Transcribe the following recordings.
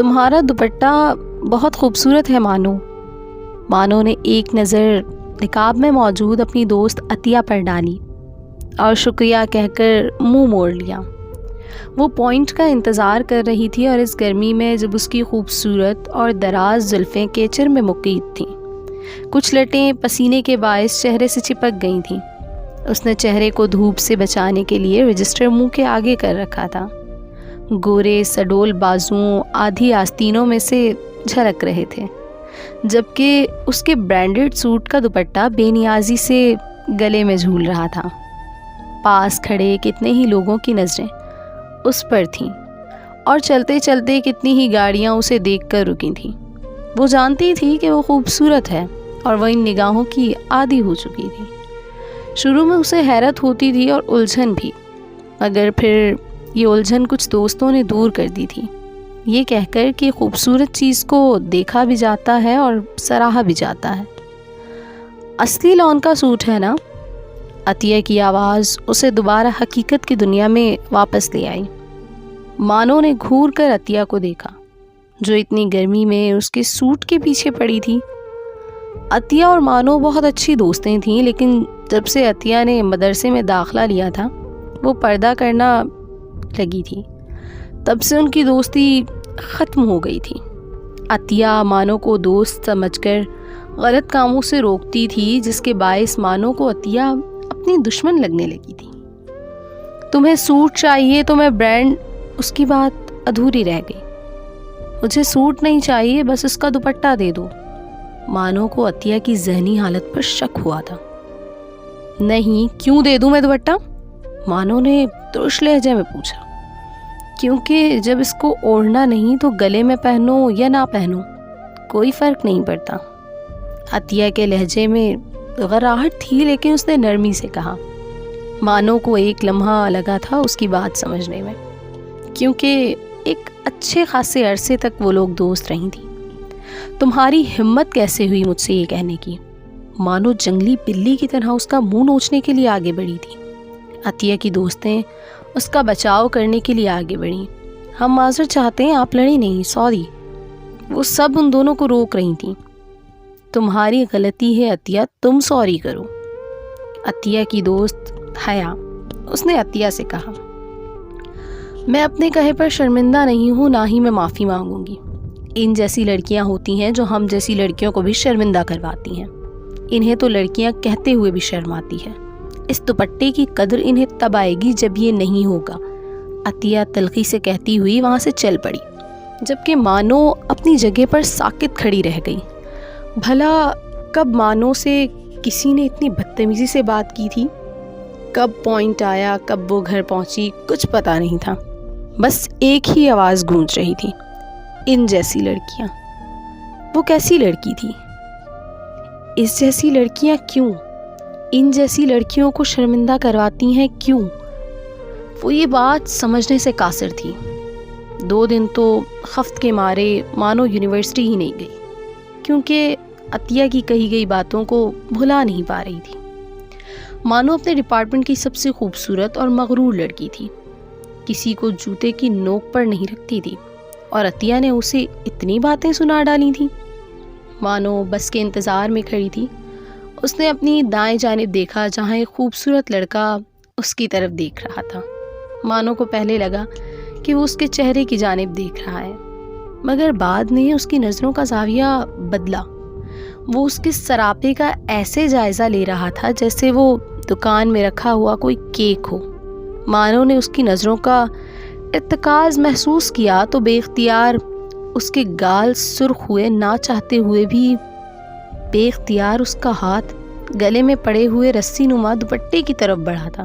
تمہارا دوپٹہ بہت خوبصورت ہے مانو۔ مانو نے ایک نظر نقاب میں موجود اپنی دوست عطیہ پر ڈالی اور شکریہ کہہ کر منہ موڑ لیا۔ وہ پوائنٹ کا انتظار کر رہی تھی اور اس گرمی میں جب اس کی خوبصورت اور دراز زلفیں کیچر میں مقید تھیں، کچھ لٹیں پسینے کے باعث چہرے سے چپک گئی تھیں۔ اس نے چہرے کو دھوپ سے بچانے کے لیے رجسٹر منہ کے آگے کر رکھا تھا۔ گورے سڈول بازوؤں آدھی آستینوں میں سے جھلک رہے تھے، جبکہ اس کے برانڈڈ سوٹ کا دوپٹہ بے نیازی سے گلے میں جھول رہا تھا۔ پاس کھڑے کتنے ہی لوگوں کی نظریں اس پر تھیں اور چلتے چلتے کتنی ہی گاڑیاں اسے دیکھ کر رکی تھیں۔ وہ جانتی تھی کہ وہ خوبصورت ہے اور وہ ان نگاہوں کی عادی ہو چکی تھی۔ شروع میں اسے حیرت ہوتی تھی اور الجھن بھی، مگر پھر یہ الجھن کچھ دوستوں نے دور کر دی تھی، یہ کہہ کر کہ خوبصورت چیز کو دیکھا بھی جاتا ہے اور سراہا بھی جاتا ہے۔ اصلی لون کا سوٹ ہے نا؟ عطیہ کی آواز اسے دوبارہ حقیقت کی دنیا میں واپس لے آئی۔ مانو نے گھور کر عطیہ کو دیکھا، جو اتنی گرمی میں اس کے سوٹ کے پیچھے پڑی تھی۔ عطیہ اور مانو بہت اچھی دوستیں تھیں، لیکن جب سے عطیہ نے مدرسے میں داخلہ لیا تھا وہ پردہ کرنا لگی تھی، تب سے ان کی دوستی ختم ہو گئی تھی۔ عطیہ مانو کو دوست سمجھ کر غلط کاموں سے روکتی تھی، جس کے باعث مانو کو عطیہ اپنی دشمن لگنے لگی تھی۔ تمہیں سوٹ چاہیے تو میں برانڈ، اس کی بات ادھوری رہ گئی۔ مجھے سوٹ نہیں چاہیے، بس اس کا دوپٹہ دے دو۔ مانو کو عطیہ کی ذہنی حالت پر شک ہوا تھا۔ نہیں، کیوں دے دوں میں دوپٹہ؟ مانو نے ترش لہجے میں پوچھا۔ کیونکہ جب اس کو اوڑھنا نہیں تو گلے میں پہنو یا نہ پہنو کوئی فرق نہیں پڑتا۔ عطیہ کے لہجے میں غراہٹ تھی، لیکن اس نے نرمی سے کہا۔ مانو کو ایک لمحہ لگا تھا اس کی بات سمجھنے میں، کیونکہ ایک اچھے خاصے عرصے تک وہ لوگ دوست رہی تھیں۔ تمہاری ہمت کیسے ہوئی مجھ سے یہ کہنے کی؟ مانو جنگلی بلی کی طرح اس کا منہ نوچنے کے لیے آگے بڑھی تھی۔ عطیہ کی دوستیں اس کا بچاؤ کرنے کے لیے آگے بڑھیں۔ ہم معذرت چاہتے ہیں، آپ لڑی نہیں، سوری۔ وہ سب ان دونوں کو روک رہی تھیں۔ تمہاری غلطی ہے عطیہ، تم سوری کرو۔ عطیہ کی دوست حیا، اس نے عطیہ سے کہا، میں اپنے کہے پر شرمندہ نہیں ہوں، نہ ہی میں معافی مانگوں گی۔ ان جیسی لڑکیاں ہوتی ہیں جو ہم جیسی لڑکیوں کو بھی شرمندہ کرواتی ہیں۔ انہیں تو لڑکیاں کہتے ہوئے بھی شرم آتی ہے۔ اس دوپٹے کی قدر انہیں تب آئے گی جب یہ نہیں ہوگا۔ عطیہ تلخی سے کہتی ہوئی وہاں سے چل پڑی، جبکہ مانو اپنی جگہ پر ساکت کھڑی رہ گئی۔ بھلا کب مانو سے کسی نے اتنی بدتمیزی سے بات کی تھی؟ کب پوائنٹ آیا، کب وہ گھر پہنچی، کچھ پتہ نہیں تھا۔ بس ایک ہی آواز گونج رہی تھی، ان جیسی لڑکیاں۔ وہ کیسی لڑکی تھی؟ اس جیسی لڑکیاں کیوں؟ ان جیسی لڑکیوں کو شرمندہ کرواتی ہیں کیوں؟ وہ یہ بات سمجھنے سے قاصر تھی۔ 2 دن تو خفت کے مارے مانو یونیورسٹی ہی نہیں گئی، کیونکہ عطیہ کی کہی گئی باتوں کو بھلا نہیں پا رہی تھی۔ مانو اپنے ڈپارٹمنٹ کی سب سے خوبصورت اور مغرور لڑکی تھی، کسی کو جوتے کی نوک پر نہیں رکھتی تھی، اور عطیہ نے اسے اتنی باتیں سنا ڈالی تھیں۔ مانو بس کے انتظار میں کھڑی تھی۔ اس نے اپنی دائیں جانب دیکھا، جہاں ایک خوبصورت لڑکا اس کی طرف دیکھ رہا تھا۔ مانو کو پہلے لگا کہ وہ اس کے چہرے کی جانب دیکھ رہا ہے، مگر بعد میں اس کی نظروں کا زاویہ بدلا۔ وہ اس کے سراپے کا ایسے جائزہ لے رہا تھا جیسے وہ دکان میں رکھا ہوا کوئی کیک ہو۔ مانو نے اس کی نظروں کا ارتکاز محسوس کیا تو بے اختیار اس کے گال سرخ ہوئے، نہ چاہتے ہوئے بھی بے اختیار اس کا ہاتھ گلے میں پڑے ہوئے رسی نما دوپٹے کی طرف بڑھا تھا۔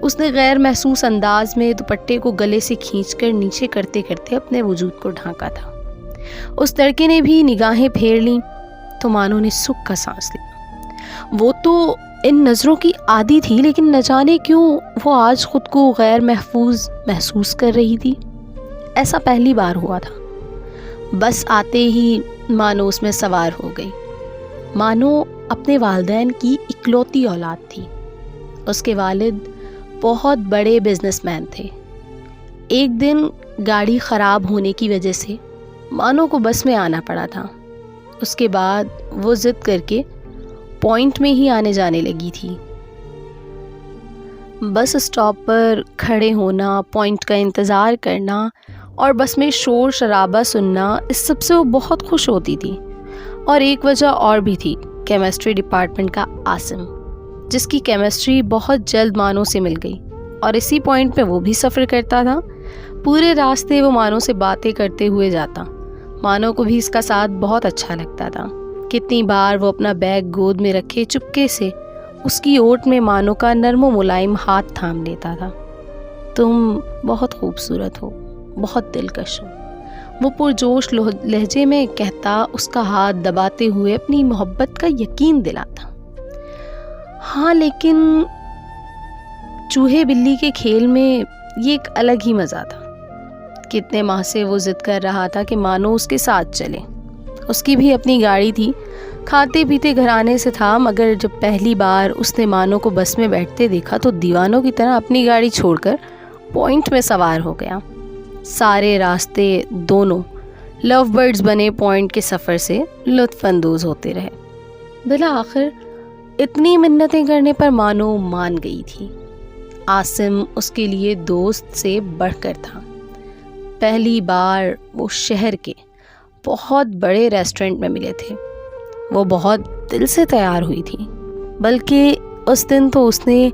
اس نے غیر محسوس انداز میں دوپٹے کو گلے سے کھینچ کر نیچے کرتے کرتے اپنے وجود کو ڈھانکا تھا۔ اس لڑکے نے بھی نگاہیں پھیر لیں تو مانو نے سکھ کا سانس لیا۔ وہ تو ان نظروں کی عادی تھی، لیکن نہ جانے کیوں وہ آج خود کو غیر محفوظ محسوس کر رہی تھی۔ ایسا پہلی بار ہوا تھا۔ بس آتے ہی مانو اس میں سوار ہو گئی۔ مانو اپنے والدین کی اکلوتی اولاد تھی۔ اس کے والد بہت بڑے بزنس مین تھے۔ ایک دن گاڑی خراب ہونے کی وجہ سے مانو کو بس میں آنا پڑا تھا۔ اس کے بعد وہ ضد کر کے پوائنٹ میں ہی آنے جانے لگی تھی۔ بس اسٹاپ پر کھڑے ہونا، پوائنٹ کا انتظار کرنا اور بس میں شور شرابہ سننا، اس سب سے وہ بہت خوش ہوتی تھی۔ اور ایک وجہ اور بھی تھی، کیمسٹری ڈپارٹمنٹ کا عاصم، جس کی کیمسٹری بہت جلد مانو سے مل گئی اور اسی پوائنٹ پہ وہ بھی سفر کرتا تھا۔ پورے راستے وہ مانو سے باتیں کرتے ہوئے جاتا۔ مانو کو بھی اس کا ساتھ بہت اچھا لگتا تھا۔ کتنی بار وہ اپنا بیگ گود میں رکھے چپکے سے اس کی اوٹ میں مانو کا نرم و ملائم ہاتھ تھام لیتا تھا۔ تم بہت خوبصورت ہو، بہت دلکش ہو، وہ پرجوش لہجے میں کہتا، اس کا ہاتھ دباتے ہوئے اپنی محبت کا یقین دلاتا۔ ہاں، لیکن چوہے بلی کے کھیل میں یہ ایک الگ ہی مزہ تھا۔ کتنے ماہ سے وہ ضد کر رہا تھا کہ مانو اس کے ساتھ چلے۔ اس کی بھی اپنی گاڑی تھی، کھاتے پیتے گھرانے سے تھا، مگر جب پہلی بار اس نے مانو کو بس میں بیٹھتے دیکھا تو دیوانوں کی طرح اپنی گاڑی چھوڑ کر پوائنٹ میں سوار ہو گیا۔ سارے راستے دونوں لو برڈز بنے پوائنٹ کے سفر سے لطف اندوز ہوتے رہے۔ بالآخر اتنی منتیں کرنے پر مانو مان گئی تھی۔ عاصم اس کے لیے دوست سے بڑھ کر تھا۔ پہلی بار وہ شہر کے بہت بڑے ریسٹورنٹ میں ملے تھے۔ وہ بہت دل سے تیار ہوئی تھی، بلکہ اس دن تو اس نے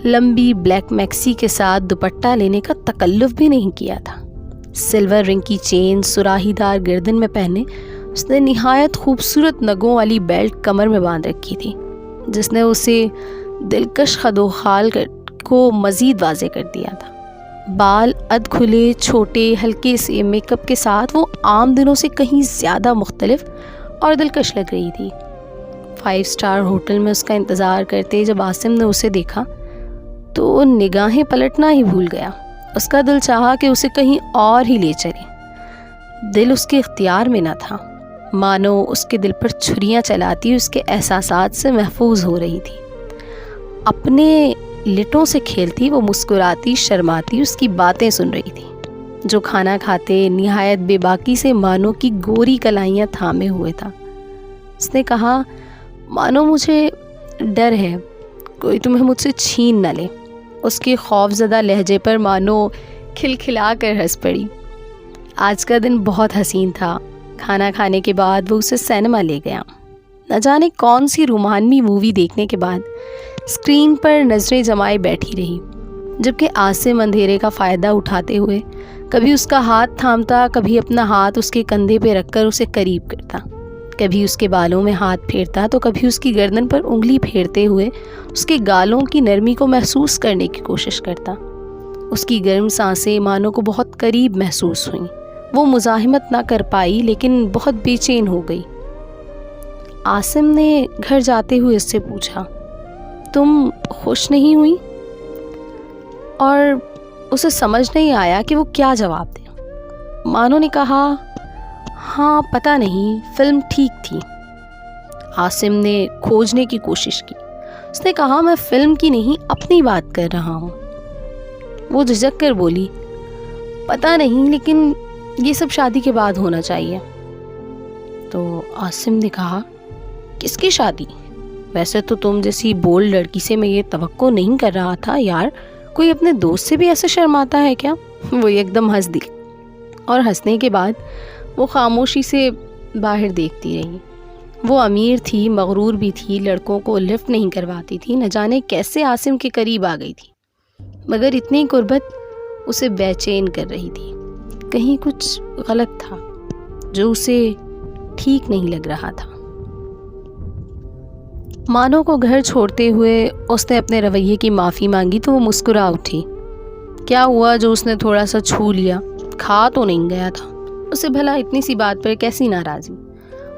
لمبی بلیک میکسی کے ساتھ دوپٹہ لینے کا تکلف بھی نہیں کیا تھا۔ سلور رنگ کی چین سراہی دار گردن میں پہنے اس نے نہایت خوبصورت نگوں والی بیلٹ کمر میں باندھ رکھی تھی، جس نے اسے دلکش خد و خال کو مزید واضح کر دیا تھا۔ بال اد کھلے، چھوٹے، ہلکے سے میک اپ کے ساتھ وہ عام دنوں سے کہیں زیادہ مختلف اور دلکش لگ رہی تھی۔ 5 اسٹار ہوٹل میں اس کا انتظار کرتے جب عاصم نے اسے دیکھا تو نگاہیں پلٹنا ہی بھول گیا۔ اس کا دل چاہا کہ اسے کہیں اور ہی لے چلے۔ دل اس کے اختیار میں نہ تھا، مانو اس کے دل پر چھریاں چلاتی اس کے احساسات سے محفوظ ہو رہی تھی۔ اپنے لٹوں سے کھیلتی، وہ مسکراتی شرماتی اس کی باتیں سن رہی تھی، جو کھانا کھاتے نہایت بے باکی سے مانو کی گوری کلائیاں تھامے ہوئے تھا۔ اس نے کہا، مانو مجھے ڈر ہے کوئی تمہیں مجھ سے چھین نہ لے۔ اس کے خوف زدہ لہجے پر مانو کھلکھلا کر ہنس پڑی۔ آج کا دن بہت حسین تھا۔ کھانا کھانے کے بعد وہ اسے سینما لے گیا۔ نہ جانے کون سی رومانوی مووی دیکھنے کے بعد اسکرین پر نظریں جمائے بیٹھی رہی، جبکہ عاصم اندھیرے کا فائدہ اٹھاتے ہوئے کبھی اس کا ہاتھ تھامتا، کبھی اپنا ہاتھ اس کے کندھے پہ رکھ کر اسے قریب کرتا، کبھی اس کے بالوں میں ہاتھ پھیرتا تو کبھی اس کی گردن پر انگلی پھیرتے ہوئے اس کے گالوں کی نرمی کو محسوس کرنے کی کوشش کرتا۔ اس کی گرم سانسیں مانو کو بہت قریب محسوس ہوئیں۔ وہ مزاحمت نہ کر پائی، لیکن بہت بے چین ہو گئی۔ عاصم نے گھر جاتے ہوئے اس سے پوچھا، تم خوش نہیں ہوئی؟ اور اسے سمجھ نہیں آیا کہ وہ کیا جواب دے۔ مانو نے کہا، ہاں پتہ نہیں، فلم ٹھیک تھی۔ عاصم نے کھوجنے کی کوشش کی۔ اس نے کہا، میں فلم کی نہیں اپنی بات کر رہا ہوں۔ وہ جھجک کر بولی، پتہ نہیں، لیکن یہ سب شادی کے بعد ہونا چاہیے۔ تو عاصم نے کہا، کس کی شادی؟ ویسے تو تم جیسی بولڈ لڑکی سے میں یہ توقع نہیں کر رہا تھا یار، کوئی اپنے دوست سے بھی ایسے شرماتا ہے کیا؟ وہ ایک دم ہنس دی، اور ہنسنے کے بعد وہ خاموشی سے باہر دیکھتی رہی۔ وہ امیر تھی، مغرور بھی تھی، لڑکوں کو لفٹ نہیں کرواتی تھی، نہ جانے کیسے عاصم کے قریب آ گئی تھی، مگر اتنی قربت اسے بے چین کر رہی تھی۔ کہیں کچھ غلط تھا جو اسے ٹھیک نہیں لگ رہا تھا۔ مانو کو گھر چھوڑتے ہوئے اس نے اپنے رویے کی معافی مانگی تو وہ مسکرا اٹھی۔ کیا ہوا جو اس نے تھوڑا سا چھو لیا؟ کھا تو نہیں گیا تھا، اسے بھلا اتنی سی بات پر کیسی ناراضی؟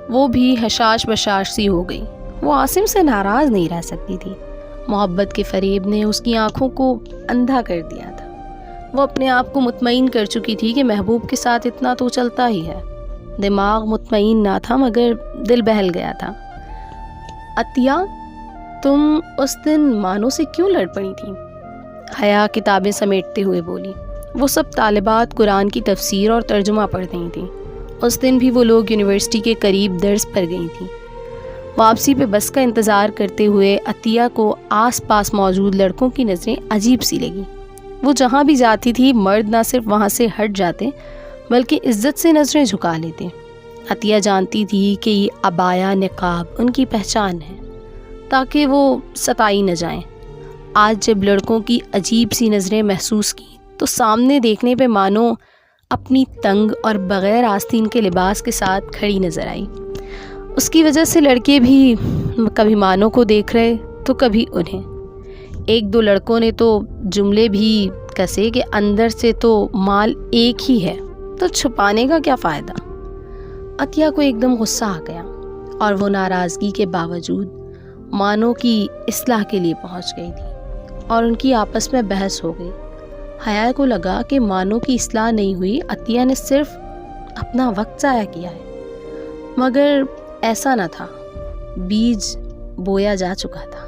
وہ بھی حشاش بشاش سی ہو گئی۔ وہ عاصم سے ناراض نہیں رہ سکتی تھی۔ محبت کے فریب نے اس کی آنکھوں کو اندھا کر دیا تھا۔ وہ اپنے آپ کو مطمئن کر چکی تھی کہ محبوب کے ساتھ اتنا تو چلتا ہی ہے۔ دماغ مطمئن نہ تھا، مگر دل بہل گیا تھا۔ عطیہ، تم اس دن مانو سے کیوں لڑ پڑی تھی؟ حیا کتابیں سمیٹتے ہوئے بولی۔ وہ سب طالبات قرآن کی تفسیر اور ترجمہ پڑھ رہی تھیں۔ اس دن بھی وہ لوگ یونیورسٹی کے قریب درس پر گئی تھیں۔ واپسی پہ بس کا انتظار کرتے ہوئے عطیہ کو آس پاس موجود لڑکوں کی نظریں عجیب سی لگیں۔ وہ جہاں بھی جاتی تھی مرد نہ صرف وہاں سے ہٹ جاتے بلکہ عزت سے نظریں جھکا لیتے۔ عطیہ جانتی تھی کہ یہ عبایا نقاب ان کی پہچان ہے تاکہ وہ ستائی نہ جائیں۔ آج جب لڑکوں کی عجیب سی نظریں محسوس کی تو سامنے دیکھنے پہ مانو اپنی تنگ اور بغیر آستین کے لباس کے ساتھ کھڑی نظر آئی۔ اس کی وجہ سے لڑکے بھی کبھی مانو کو دیکھ رہے تو کبھی انہیں۔ ایک دو لڑکوں نے تو جملے بھی کسے کہ اندر سے تو مال ایک ہی ہے تو چھپانے کا کیا فائدہ۔ عطیہ کو ایک دم غصہ آ گیا اور وہ ناراضگی کے باوجود مانو کی اصلاح کے لیے پہنچ گئی تھی اور ان کی آپس میں بحث ہو گئی۔ حیا کو لگا کہ مانو کی اصلاح نہیں ہوئی، عطیہ نے صرف اپنا وقت ضائع کیا ہے، مگر ایسا نہ تھا، بیج بویا جا چکا تھا۔